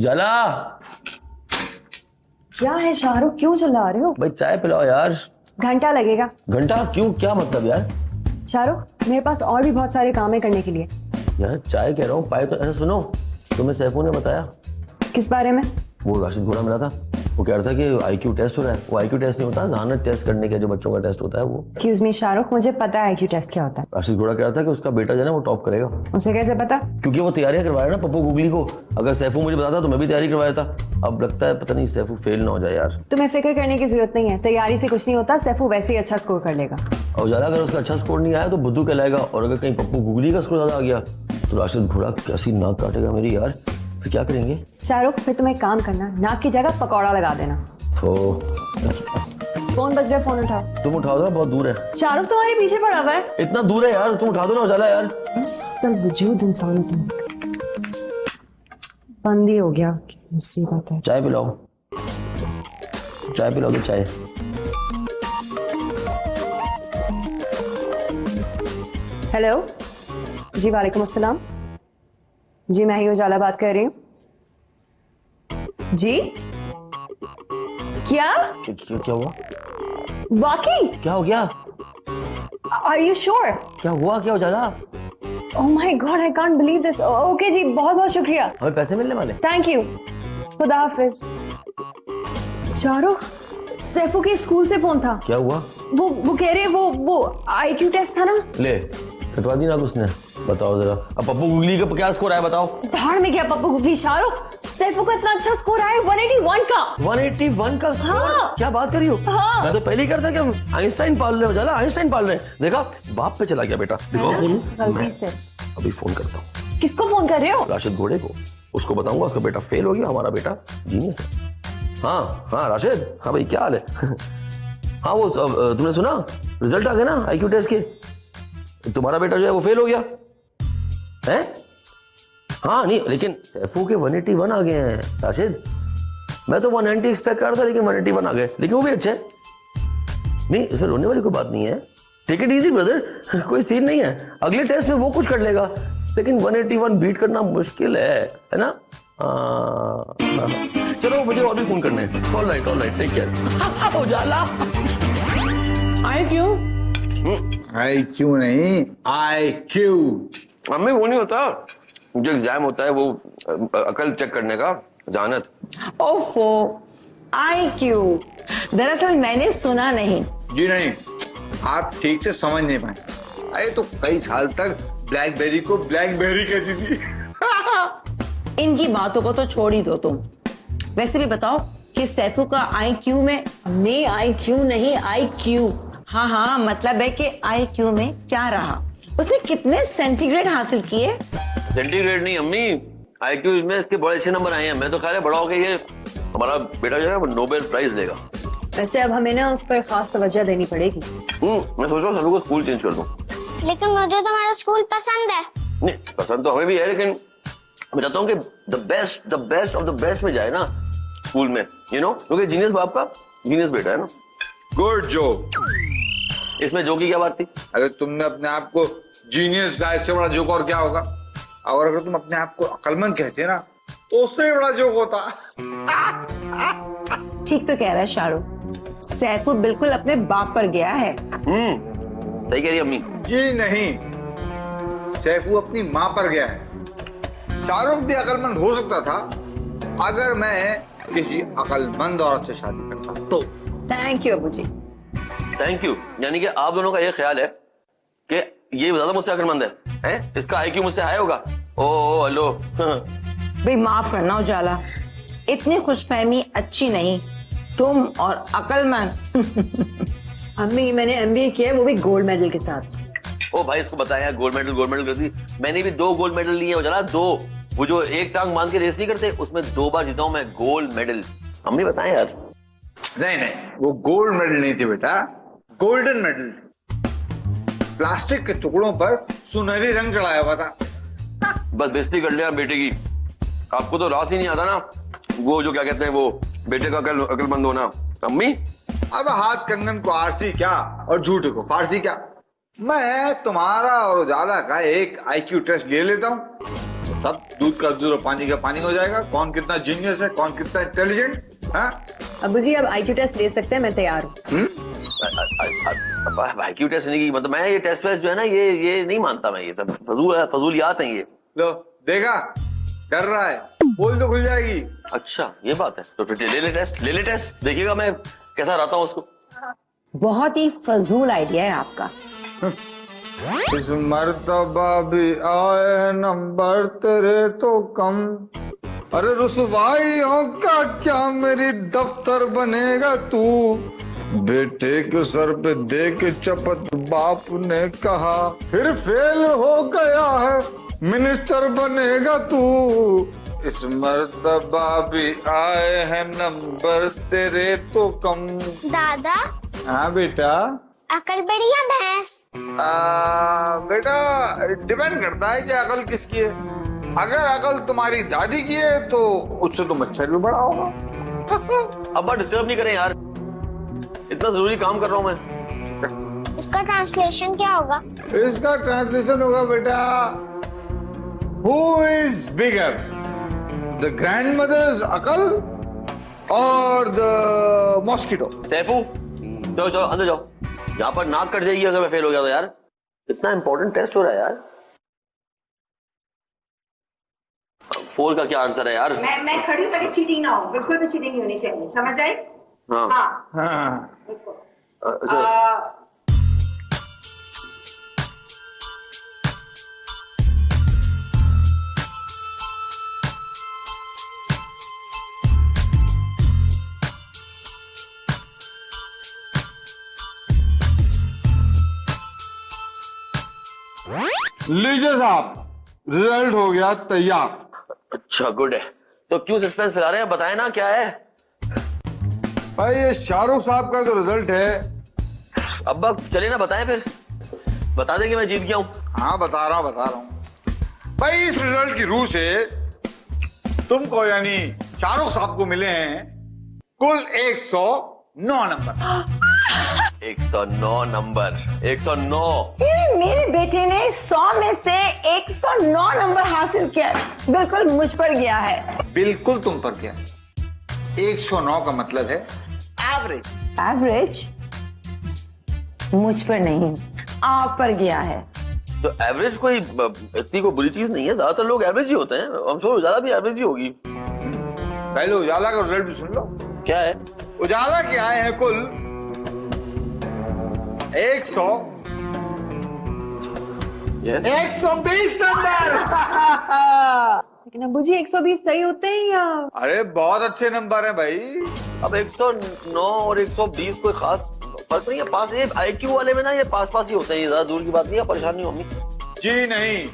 उजाला। क्या है शाहरुख, क्यों चिल्ला रहे हो? भाई चाय पिलाओ यार। घंटा लगेगा। घंटा क्यों, क्या मतलब यार? शाहरुख मेरे पास और भी बहुत सारे काम है करने के लिए। यार चाय कह रहा हूँ, पाए तो ऐसा सुनो, तुम्हें सैफू ने बताया? किस बारे में? वो राशिद घोड़ा मिला था, वो कह रहा था कि IQ टेस्ट हो रहा है। वो IQ टेस्ट नहीं होता, जहानत टेस्ट करने का जो बच्चों का टेस्ट होता है वो। एक्सक्यूज मी शाहरुख, मुझे पता है IQ टेस्ट क्या होता है। राशिद घोड़ा कह रहा था कि उसका बेटा जो है ना वो टॉप करेगा। उसे कैसे पता? क्योंकि वो तैयारियां करवा रहा है ना पप्पू गुगली को। अगर सैफू मुझे बताता तो मैं भी तैयारी करवाया था। अब लगता है पता नहीं सैफू फेल ना हो जाए यार। तुम्हें फिक्र करने की जरूरत नहीं है, तैयारी से कुछ नहीं होता, सैफू वैसे ही अच्छा स्कोर कर लेगा। और उजाला अगर उसका अच्छा स्कोर नहीं आया तो बुद्धू कहलाएगा, और अगर कहीं पप्पू गुगली का स्कोर ज्यादा आ गया तो राशिद घोड़ा कैसी नाक काटेगा मेरी यार। फिर क्या करेंगे? शाहरुख फिर तुम एक काम करना, नाक की जगह पकौड़ा लगा देना। तो फोन बज रहा है, फोन उठाओ। तुम उठा दो ना, बहुत दूर है। शाहरुख तुम्हारे पीछे पड़ा हुआ है। इतना दूर है यार, तुम उठा दो ना उजाला यार। सुस्तल वजूद इंसान हो तुम। बंद ही हो गया, मुसीबत है। चाय पिलाओ, चाय पिलाओ तो चाय। हेलो जी, वालेकुम अस्सलाम जी, मैं ही उजाला बात कर रही हूँ जी। क्या क्या हुआ? वाकई? क्या हो गया? Are you sure? क्या हुआ, क्या Ujala? Oh my God, I can't believe this. Okay जी, बहुत बहुत शुक्रिया। हमें पैसे मिलने वाले? थैंक यू, खुदा हाफिज। शाहरुख, सैफू के स्कूल से फोन था। क्या हुआ? वो कह रहे वो IQ टेस्ट था ना। ले कटवा दी ना उसने। बताओ जरा, अब पप्पू गुगली का क्या स्कोर आया बताओ? भाड़ में गया पप्पू गुगली। शाहरुख सैफू का इतना अच्छा स्कोर आया, 181 का। 181 का स्कोर? हाँ। क्या बात कर रही हो? हाँ। मैं तो पहले ही करता कि हम आइंस्टाइन पाल रहे हो उजाला, आइंस्टाइन पाल रहे हैं। देखा, बाप पे चला गया बेटा। दिखाओ फोन। गलती से। अभी फोन करता हूँ। किसको फोन कर रहे हो? राशिद घोड़े को। उसको बताऊंगा उसका बेटा फेल हो गया, हमारा बेटा जीनियस है। हाँ हाँ राशिद, हाँ भाई क्या हाल है? हाँ वो तुमने सुना रिजल्ट आ गया ना IQ टेस्ट के? तुम्हारा बेटा जो है वो फेल हो गया है। हाँ नहीं, लेकिन सैफू के 181 आ गए हैं राशिद। मैं तो 190 एक्सपेक्ट कर रहा था, लेकिन 181 आ गए। लेकिन वो भी अच्छे हैं। नहीं, इसमें रोने वाली कोई बात नहीं है। टेक इट इजी ब्रदर, कोई सीन नहीं है। अगले टेस्ट में वो कुछ कर लेगा, लेकिन 181 बीट करना मुश्किल है ना? चलो मुझे और भी फोन करने हैं। All right take care. Ujala IQ नहीं IQ। मम्मी वो नहीं होता, जो एग्जाम होता है वो अकल चेक करने का, जानत। ओफो, IQ दरअसल मैंने सुना नहीं। जी नहीं, आप ठीक से समझ नहीं पाए। अरे तो कई साल तक ब्लैकबेरी को ब्लैकबेरी कहती थी। इनकी बातों को तो छोड़ ही दो तुम। वैसे भी बताओ कि सैफू का IQ में। नहीं IQ नहीं, IQ। हाँ हाँ, मतलब है कि IQ में क्या रहा। उसने कितने सेंटीग्रेड हासिल किए? सेंटीग्रेड नहीं अम्मी, IQ में इसके बड़े अच्छे नंबर आए हैं। मैं तो खा रहा बड़ा हो गया, ये हमारा बेटा जो है वो नोबेल प्राइज लेगा। वैसे अब हमें ना उस पर खास तवज्जो देनी पड़ेगी। मैं सोच रहा हूँ सभी को स्कूल चेंज कर दूं। लेकिन मुझे तो मेरा स्कूल पसंद है। नहीं पसंद तो हमें भी है, लेकिन मैं चाहता हूँ कि the best of the best में जाए ना स्कूल में, यू नो, क्योंकि जीनियस बाप का जीनियस बेटा है ना। Good joke. इसमें जोक की क्या बात थी? अगर तुमने अपने आप को जीनियस कहा, इससे बड़ा जोक और क्या होगा? और अगर तुम अपने आप को अक्लमंद कहते ना तो उससे भी बड़ा जोक होता। ठीक तो कह रहा है शाहरुख, सैफू बिल्कुल अपने बाप पर गया है। सही कह रही अम्मी। जी नहीं, सैफू अपनी माँ पर गया है। शाहरुख भी अक्लमंद हो सकता था अगर मैं किसी अक्लमंद औरत से शादी करता तो। Thank you Abu ji. Thank you. यानी कि आप दोनों का ये ख्याल है कि ये ज्यादा मुझसे अक्लमंद है? इसका IQ मुझसे हाई होगा? ओ हेलो। भाई माफ करना उजाला, इतनी खुशफहमी अच्छी नहीं। तुम और अक्लमंद। अम्मी मैंने MBA किया है, वो भी गोल्ड मेडल के साथ। ओ भाई इसको बताया गोल्ड मेडल करती। मैंने भी 2 गोल्ड मेडल लिए हैं उजाला, 2। वो जो एक टांग बांध के रेस नहीं करते, उसमें 2 बार जीता हूं मैं गोल्ड मेडल। अम्मी बताएं यार। नहीं, वो गोल्ड मेडल नहीं थे बेटा, गोल्डन मेडल। प्लास्टिक के टुकड़ों पर सुनहरी रंग चढ़ाया हुआ था। बस बेइज्जती कर लिया बेटे की। आपको तो रास ही नहीं आता ना, वो जो क्या कहते हैं वो बेटे का अकलमंद होना। अम्मी अब हाथ कंगन को आरसी क्या और झूठे को फारसी क्या। मैं तुम्हारा और उजाला का एक IQ टेस्ट ले लेता हूँ, तब दूध का दूध और पानी का पानी हो जाएगा। कौन कितना जीनियस है, कौन कितना इंटेलिजेंट। हाँ अबू जी अब IQ टेस्ट ले सकते हैं, मैं तैयार हूँ। IQ टेस्ट नहीं की मतलब मैं ये टेस्ट वेस्ट जो है ना ये नहीं मानता मैं, ये सब फजूल है, फजूलियात हैं ये। लो देखा, डर रहा है, पोल तो खुल जाएगी। अच्छा ये बात है, तो फिर ले ले टेस्ट, देखिएगा मैं कैसा रहता हूँ उसको। बहुत ही फजूल आइडिया है आपका। इस मर्तबा भी आए नंबर तेरे तो कम। अरे रुसवाइयों का क्या मेरी दफ्तर बनेगा तू। बेटे के सर पे दे के चपत बाप ने कहा, फिर फेल हो गया है मिनिस्टर बनेगा तू। इस मर्तबा भी आए हैं नंबर तेरे तो कम। दादा हाँ बेटा। अकल बड़ी या भैंस? बेटा डिपेंड करता है कि अकल किसकी है। अगर अकल तुम्हारी दादी की है तो उससे तो मच्छर भी बड़ा होगा। अब डिस्टर्ब नहीं करें यार, इतना जरूरी काम कर रहा हूं मैं। इसका ट्रांसलेशन क्या होगा? इसका ट्रांसलेशन होगा बेटा, who is bigger, the grandmother's अकल और द मॉस्किटो। सैफू चलो अंदर जाओ, यहाँ पर नाक कट जाएगी अगर मैं फेल हो गया तो यार। इतना इंपॉर्टेंट टेस्ट हो रहा है यार। 4 का क्या आंसर है यार? मैं खड़ी हूँ ताकि चीटिंग ना हो, बिल्कुल भी चीटिंग नहीं होनी चाहिए, समझ आई? हाँ हाँ अच्छा। लीजिए साहब, रिजल्ट हो गया तैयार। अच्छा गुड है, तो क्यों सस्पेंस फैला रहे हैं, बताए ना क्या है। भाई ये शाहरुख साहब का जो रिजल्ट है। अब्बा चले ना बताएं, फिर बता देंगे मैं जीत गया हूँ। हाँ बता रहा हूँ भाई, इस रिजल्ट की रूह से तुमको यानी शाहरुख साहब को मिले हैं कुल 109 नंबर। 109 नंबर, 109। मेरे बेटे ने 100 में से 109 नंबर हासिल किया, बिल्कुल मुझ पर गया है। बिल्कुल तुम पर क्या, 109 का मतलब है एवरेज। एवरेज मुझ पर नहीं, आप पर गया है। तो एवरेज कोई इतनी कोई बुरी चीज नहीं है, ज्यादातर लोग एवरेज ही होते हैं। हम श्योर उजाला भी एवरेज ही होगी। पहले उजाला का रिजल्ट भी सुन लो। क्या है? उजाला के आए हैं कुल 120 नंबर। लेकिन अबू जी 120 सही होते हैं या? अरे बहुत अच्छे नंबर है भाई। अब 109 और 120 कोई खास फर्क नहीं है। पास ये IQ वाले में ना ये पास ही होते हैं, ज्यादा दूर की बात नहीं है, परेशानी होगी। जी नहीं,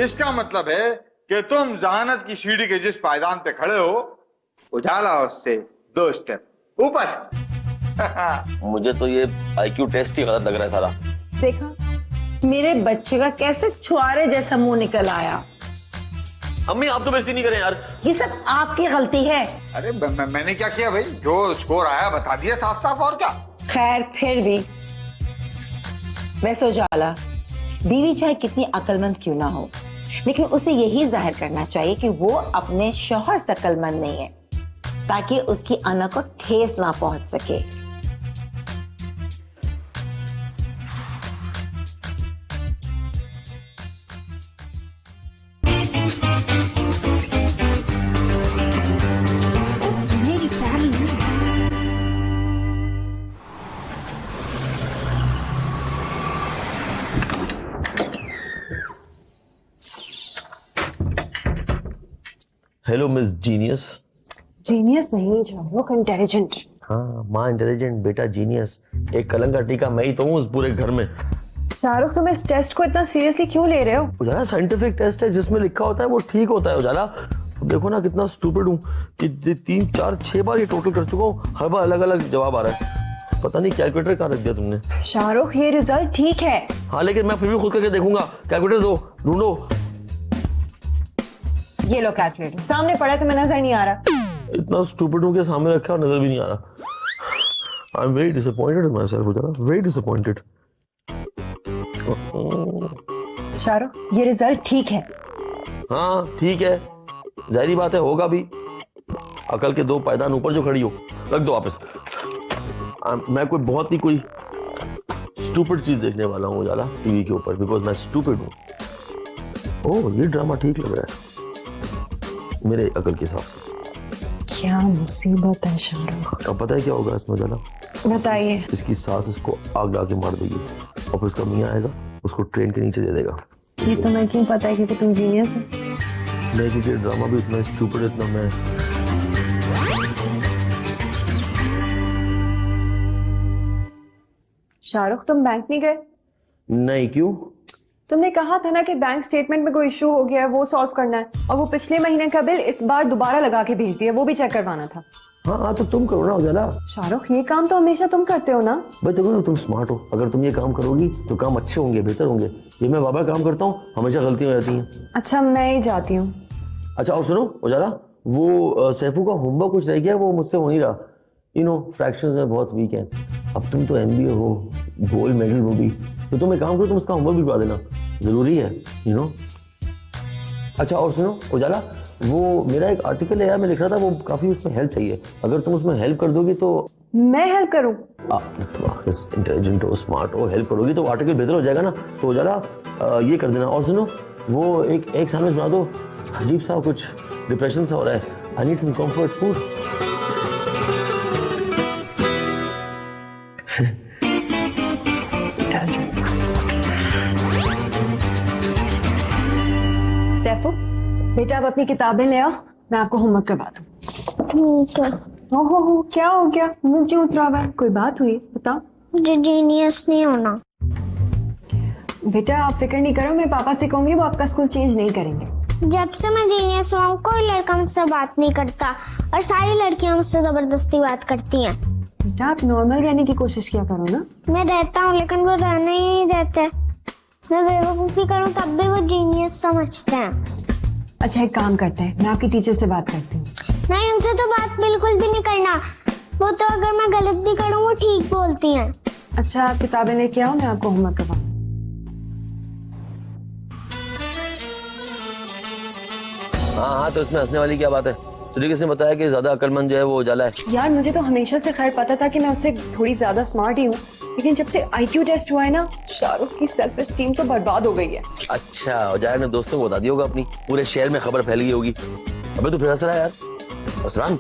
इसका मतलब है कि तुम जहानत की सीढ़ी के जिस पायदान पे खड़े हो, उजाला उससे 2 स्टेप ऊपर। मुझे तो ये IQ टेस्ट ही गलत लग रहा है सारा। देखा मेरे बच्चे का कैसे छुआरे जैसा मुंह निकल आया। अम्मी आप तो बेइज्जती नहीं करें यार। ये सब आपकी गलती है। अरे मैंने क्या किया भाई, जो स्कोर आया बता दिया साफ साफ, और क्या। खैर फिर भी वैसे उजाला, बीवी चाहे कितनी अक्लमंद क्यों ना हो, लेकिन उसे यही जाहिर करना चाहिए कि वो अपने शौहर से अक्लमंद नहीं है, ताकि उसकी अना को ठेस ना पहुंच सके। Hello miss genius. जीनियस नहीं शाहरुख, इंटेलिजेंट। हाँ माँ इंटेलिजेंट, बेटा जीनियस। एक कलंक का टीका मैं ही तो हूँ उस पूरे घर में। शाहरुख तुम इस टेस्ट को इतना सीरियसली क्यों ले रहे हो? उजाला साइंटिफिक टेस्ट है, जिसमें लिखा होता है वो ठीक होता है। उजाला अब देखो ना कितना स्टूपिड हूँ कि 3, 4, 6 बार ये टोटल कर चुका हूँ, हर बार अलग अलग जवाब आ रहा है। पता नहीं कैलकुलेटर कहाँ रख दिया तुमने। शाहरुख ये रिजल्ट ठीक है। हाँ लेकिन मैं फिर भी खुद करके देखूंगा। कैलकुलेटर दो, ढूंढो। ये लो कैलकुलेटर, सामने पड़ा है तुम्हें नजर नहीं आ रहा? इतना स्टूपिड हूँ कि सामने रखा और नजर भी नहीं आ रहा। I am very disappointed in my self Ujala, very disappointed. Shahrukh ये रिजल्ट ठीक है। हाँ ठीक है, जाहिर बात है होगा भी। अकल के 2 पायदान ऊपर जो खड़ी हो, रख दो वापस। मैं कोई बहुत ही कोई स्टूपिड चीज देखने वाला हूँ उजाला टीवी के ऊपर, बिकॉज मैं स्टूपिड हूँ। ओह ये ड्रामा ठीक लग रहा है मेरे अकल के हिसाब से। क्या मुसीबत है शाहरुख। अब पता है क्या होगा इसमें उजाला? बताइए। इसकी सास इसको आग ला के मार देगी और फिर उसका मियाँ आएगा उसको ट्रेन के नीचे दे देगा। ये तो मैं क्यों पता है, क्योंकि तुम जीनियस हो। नहीं, क्योंकि ड्रामा भी इतना स्टूपिड, इतना मैं। शाहरुख तुम बैंक नहीं गए? नहीं, क्यों? तुमने कहा था ना कि बैंक स्टेटमेंट में कोई इशू हो गया है, वो सॉल्व करना है, और वो पिछले महीने का बिल इस बार दोबारा लगा के भेज दिया, वो भी चेक करवाना था। हाँ तो तुम करो ना उजाला। शाहरुख ये काम तो हमेशा तुम करते हो ना। भाई देखो ना, तुम स्मार्ट हो, अगर तुम ये काम करोगी तो काम अच्छे होंगे, बेहतर होंगे। ये मैं बाबा काम करता हूँ, हमेशा गलतियां हो जाती हैं। अच्छा मैं ही जाती हूँ। अच्छा और सुनो उजाला, वो सैफू का होमवर्क कुछ रह गया, वो मुझसे हो नहीं रहा। फ्रैक्शंस में बहुत वीक है। अब तुम तो MBA हो, गोल्ड मेडल वो भी, तो तुम एक काम करो, तुम उसका होमवर्क भी करवा देना, जरूरी है अच्छा और सुनो उजाला, वो मेरा एक आर्टिकल है यार, मैं लिख रहा था, वो काफी उसमें हेल्प चाहिए। अगर तुम उसमें हेल्प कर दोगी तो। मैं हेल्प करूँ? इंटेलिजेंट हो, स्मार्ट हो, हेल्प करोगी तो आर्टिकल बेहतर हो जाएगा ना। तो उजाला ये कर देना। और सुनो, वो एक सैंडविच बना दो, अजीब सा कुछ डिप्रेशन सा हो रहा है। I need some comfort food. Saifu बेटा आप अपनी किताबें ले आओ, मैं आपको होमवर्क करवा दूँ। ठीक है। हो क्या हो गया, मुंह क्यों उतरा हुआ है? कोई बात हुई बताओ। मुझे जीनियस नहीं होना। बेटा आप फिक्र नहीं करो, मैं पापा से कहूंगी, वो आपका स्कूल चेंज नहीं करेंगे। जब से मैं जीनियस हुआ हूँ कोई लड़का मुझसे बात नहीं करता और सारी लड़कियां मुझसे जबरदस्ती बात करती हैं। बेटा आप नॉर्मल रहने की कोशिश किया करो ना। मैं रहता हूँ लेकिन वो रहने ही नहीं देते। मैं बेवकूफी करूँ तब भी वो जीनियस समझते हैं। अच्छा एक काम करते हैं, मैं आपकी टीचर से बात करती हूँ। नहीं उनसे तो बात बिल्कुल भी नहीं करना, वो तो अगर मैं गलत भी करूँ वो ठीक बोलती हैं। अच्छा आप किताबें लेके आओ, मैं आपको होमवर्क करवाऊँ। हाँ तो इसमें हंसने वाली क्या बात है? तुझे किसने बताया कि ज्यादा अक्लमंद जो है वो उजाला है? यार मुझे तो हमेशा से खैर पता था कि मैं उससे थोड़ी ज्यादा स्मार्ट ही हूँ, लेकिन जब से IQ टेस्ट हुआ है ना, शाहरुख की सेल्फ एस्टीम तो बर्बाद हो गई है। अच्छा उजाला ने दोस्तों को बता दिया होगा अपनी, पूरे शहर में खबर फैल गई होगी। अबे तू फिर हंस रहा है यार? असरान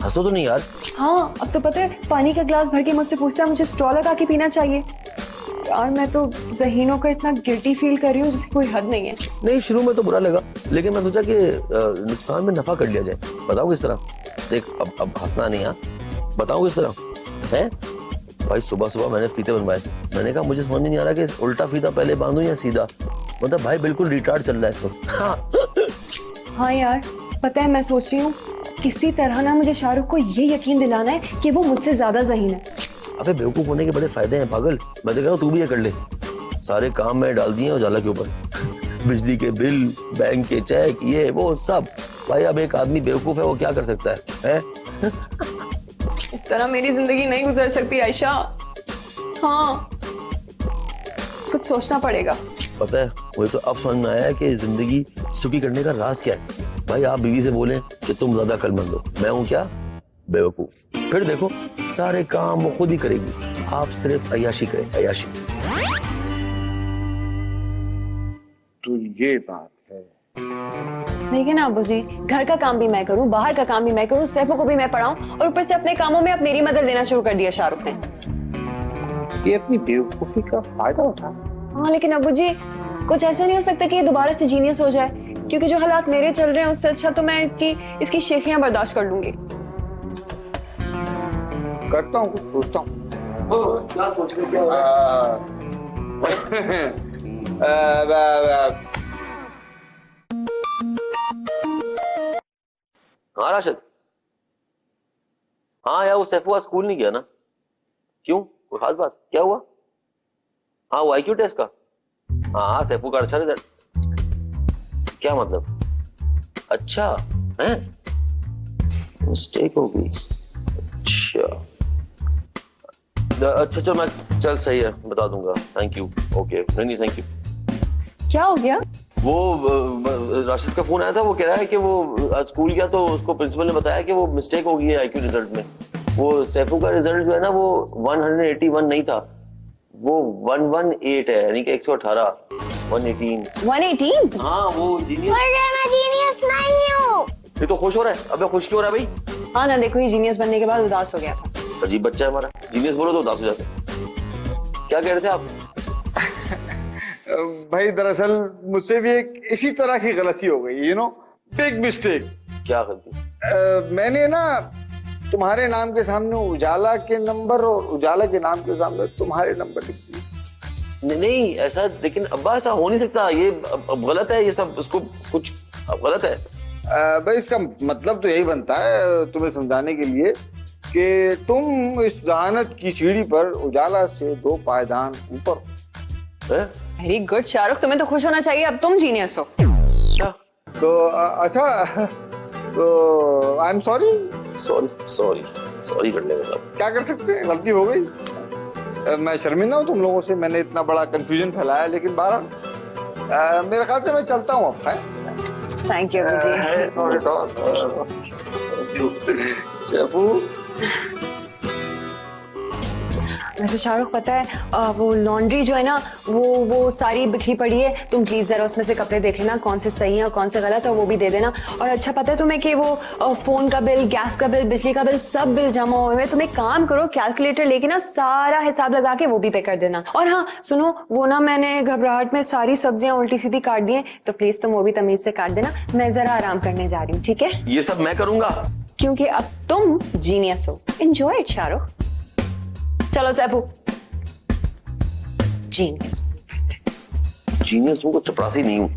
हंसो तो नहीं यार। हाँ अब तो पता है, पानी का ग्लास भर के मुझसे पूछता है मुझे स्ट्रॉ लगा के पीना चाहिए। यार मैं तो ज़हीनों का इतना गिल्टी फील कर रही हूँ जिसकी कोई हद नहीं है। नहीं शुरू में तो बुरा लगा, लेकिन मैं सोचा कि नुकसान में नफा कर लिया जाए। बताओ किस तरह? देख अब हंसना नहीं यार, बताओ किस तरह है? भाई सुबह सुबह मैंने फीते बनवाए, मैंने कहा मुझे समझ नहीं आ रहा कि उल्टा फीता पहले बांधूं या सीधा। मतलब भाई बिल्कुल रिटार्ड चल रहा है इसको। हाँ यार पता है, मैं सोच रही हूँ किसी तरह ना मुझे शाहरुख को ये यकीन दिलाना है कि वो मुझसे ज्यादा ज़हीन है। अबे बेवकूफ होने के बड़े फायदे हैं पागल, मैं तो कह रहा हूँ तू भी ये कर ले। सारे काम मैं डाल दिए उजाला के ऊपर, बिजली के बिल, बैंक के चेक, ये वो सब। भाई अब एक आदमी बेवकूफ है, वो क्या कर सकता है? इस तरह मेरी जिंदगी नहीं गुजर सकती आयशा। हाँ कुछ सोचना पड़ेगा। पता है मुझे तो अब समझ में आया कि जिंदगी सुखी करने का राज क्या है। भाई आप बीवी से बोलें कि तुम ज्यादा अक्लमंद हो, मैं हूँ क्या बेवकूफ, फिर देखो सारे काम वो खुद ही करेगी, आप सिर्फ अय्याशी करें, अय्याशी। तो ये बात है। लेकिन अब्बू जी घर का काम भी मैं करूं, बाहर का काम भी मैं करूं, सैफू को भी मैं पढ़ाऊं, और ऊपर से अपने कामों में अब मेरी मदद लेना शुरू कर दिया शाहरुख ने। ये अपनी बेवकूफी का फायदा उठा। हाँ लेकिन अब्बू जी कुछ ऐसा नहीं हो सकता कि ये दोबारा से जीनियस हो जाए, क्योंकि जो हालात मेरे चल रहे हैं उससे अच्छा तो मैं इसकी शेखियां बर्दाश्त कर लूंगी। करता हूँ, कुछ सोचता हूँ। क्या सोच रहे, क्या हो रहा है? हाँ राशिद, हाँ यार वो सैफू आज स्कूल नहीं गया ना? क्यों, कोई खास बात? क्या हुआ? हाँ वो IQ टेस्ट का, हाँ सैफू का अच्छा रिजल्ट। क्या मतलब? अच्छा है, मिस्टेक हो गई। अच्छा चल मैं, चल सही है बता दूंगा, थैंक यू। ओके नहीं थैंक यू। क्या हो गया? वो राशिद का फोन आया था, वो कह रहा है कि वो आज स्कूल गया तो उसको प्रिंसिपल ने बताया कि वो मिस्टेक हो गई है आईक्यू रिजल्ट में। वो सैफू का रिजल्ट जो है ना वो 181 नहीं था, वो 118 है, यानी कि 118, 118। 118? हाँ वो जीनियस। मैं जीनियस नहीं हूँ। ये तो खुश हो रहा है। अबे खुश क्यों हो रहा है भाई? हाँ ना, देखो ये जीनियस बनने के बाद उदास हो गया था। अजीब बच्चा है हमारा, जीनियस बोलो तो उदास हो जाते हैं। क्या कह रहे थे आप? भाई दरअसल मुझसे भी एक इसी तरह की गलती हो गई, यू नो, बिग मिस्टेक। क्या गलती? मैंने ना तुम्हारे नाम के सामने उजाला के नंबर और उजाला के नाम के सामने तुम्हारे नंबर लिख दिए। नहीं ऐसा, लेकिन अब्बा ऐसा हो नहीं सकता, ये अब गलत है, ये सब उसको कुछ अब गलत है। भाई इसका मतलब तो यही बनता है तुम्हें समझाने के लिए कि तुम इस जहानत की सीढ़ी पर उजाला से 2 पायदान ऊपर। वेरी गुड शाहरुख, तुम्हें तो खुश होना चाहिए, अब तुम जीनियस हो। अच्छा तो अच्छा, तो I am sorry. Sorry sorry sorry करने के साथ क्या कर सकते हैं, गलती हो गई। मैं शर्मिंदा हूँ तुम लोगों से, मैंने इतना बड़ा कंफ्यूजन फैलाया, लेकिन बहरहाल मेरे ख्याल से मैं चलता हूँ अब। थैंक यू जी। शेफू, वैसे शाहरुख पता है वो लॉन्ड्री जो है ना वो सारी बिखरी पड़ी है, तुम प्लीज जरा उसमें से कपड़े देख लेना कौन से सही है और कौन से गलत है, वो भी दे देना। और अच्छा पता है तुम्हें कि वो फोन का बिल, गैस का बिल, बिजली का बिल, सब बिल जमा हुए हैं। तुम एक काम करो, कैलकुलेटर लेके ना सारा हिसाब लगा के वो भी पे कर देना। और हाँ सुनो, वो ना मैंने घबराहट में सारी सब्जियां उल्टी सीधी काट दी हैं, तो प्लीज तुम वो भी तमीज से काट देना। मैं जरा आराम करने जा रही हूँ, ठीक है? ये सब मैं करूंगा क्योंकि अब तुम जीनियस हो। Enjoy it Shahrukh. चलो सैफू, जीनियस। जीनियस हूँ, चपरासी नहीं हूँ।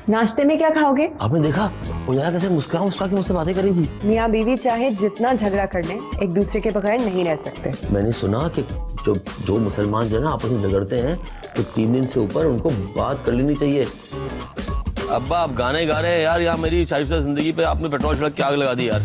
नाश्ते में क्या खाओगे? आपने देखा वो यार कैसे मुस्कुरा मुस्कुरा के मुझसे बातें कर रही थी। मियाँ बीवी चाहे जितना झगड़ा कर लें, एक दूसरे के बगैर नहीं रह सकते। मैंने सुना कि जो मुसलमान जो है ना आपस में झगड़ते हैं तो 3 दिन से ऊपर उनको बात कर लेनी चाहिए। अब्बा आप गाने गा रहे हैं यार, यहाँ मेरी शाइस्ता जिंदगी पे आपने पेट्रोल छिड़क के आग लगा दी यार।